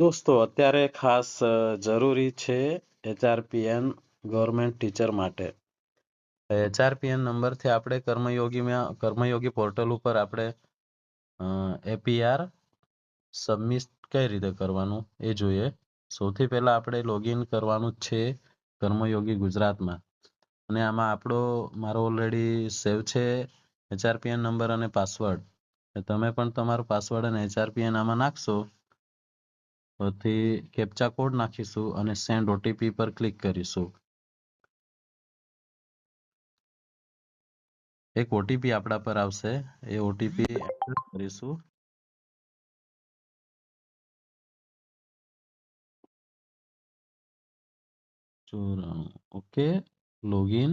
દોસ્તો અત્યારે ખાસ જરૂરી છે HRPN ગવર્મેન્ટ ટીચર માટે. HRPN નંબરથી આપણે કર્મયોગી પોર્ટલ ઉપર આપણે APR સબમિટ કઈ રીતે કરવાનું એ જોઈએ. સૌથી પહેલા આપણે લોગિન કરવાનું છે કર્મયોગી ગુજરાતમાં, અને આમાં મારો ઓલરેડી સેવ છે HRPN નંબર અને પાસવર્ડ. તમે પણ તમારો પાસવર્ડ અને HRPN આમાં નાખશો, પછી કેપ્ચા કોડ નાખીશું અને સેન્ડ OTP પર ક્લિક કરીશું. એક OTP આપણા પર આવશે, એ OTP એન્ટર કરીશું. Okay, login.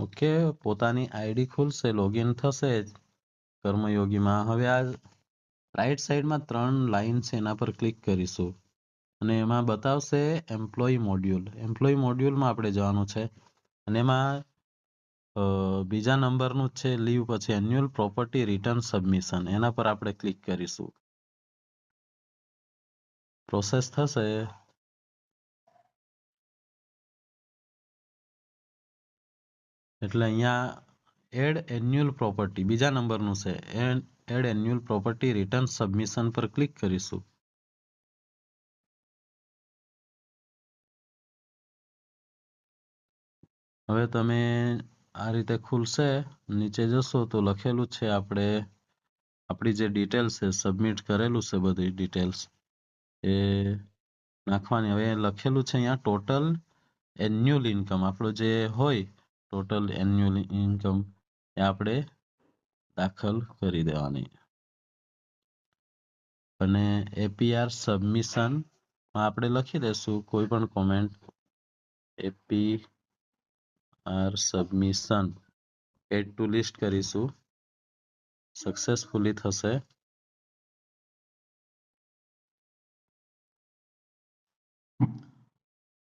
ઓકે, પોતાની આઈડી ખુલશે, લોગિન થશે કર્મયોગીમાં. હવે આ રાઈટ સાઈડમાં 3 લાઈન છે, એના પર ક્લિક કરીશું અને એમાં બતાવશે એમ્પ્લોયી મોડ્યુલ. એમ્પ્લોયી મોડ્યુલમાં આપણે જવાનું છે અને એમાં બીજા નંબરનું છે લીવ, પછી એન્યુઅલ પ્રોપર્ટી રિટર્ન સબમિશન, એના પર આપણે ક્લિક કરીશું. પ્રોસેસ થશે. એટલે અહીંયા એડ એન્યુઅલ પ્રોપર્ટી બીજા નંબરનું છે, add annual property return submission પર ક્લિક કરીશું. હવે તમે આ રીતે ખુલશે, નીચે જશો તો લખેલું છે આપણી જે ડિટેલ્સ છે, સબમિટ કરેલું છે બધી ડિટેલ્સ એ નાખવાની. હવે લખેલું છે અહીંયા ટોટલ એન્યુઅલ ઇન્કમ, આપણું જે હોય ટોટલ એન્યુઅલ ઇન્કમ એ આપણે દાખલ કરી દેવાની. અને APR સબમિશન આપણે લખી દેશું કોઈ પણ comment. APR submission add to list કરીશું, સક્સેસફુલી થશે.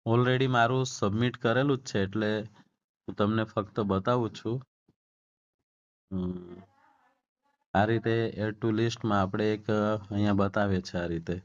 ઓલરેડી મારું સબમિટ કરેલું જ છે, એટલે હું તમને ફક્ત બતાવું છું. આ રીતે એડ ટુ લિસ્ટમાં આપણે એક અહીંયા બતાવે છે આ રીતે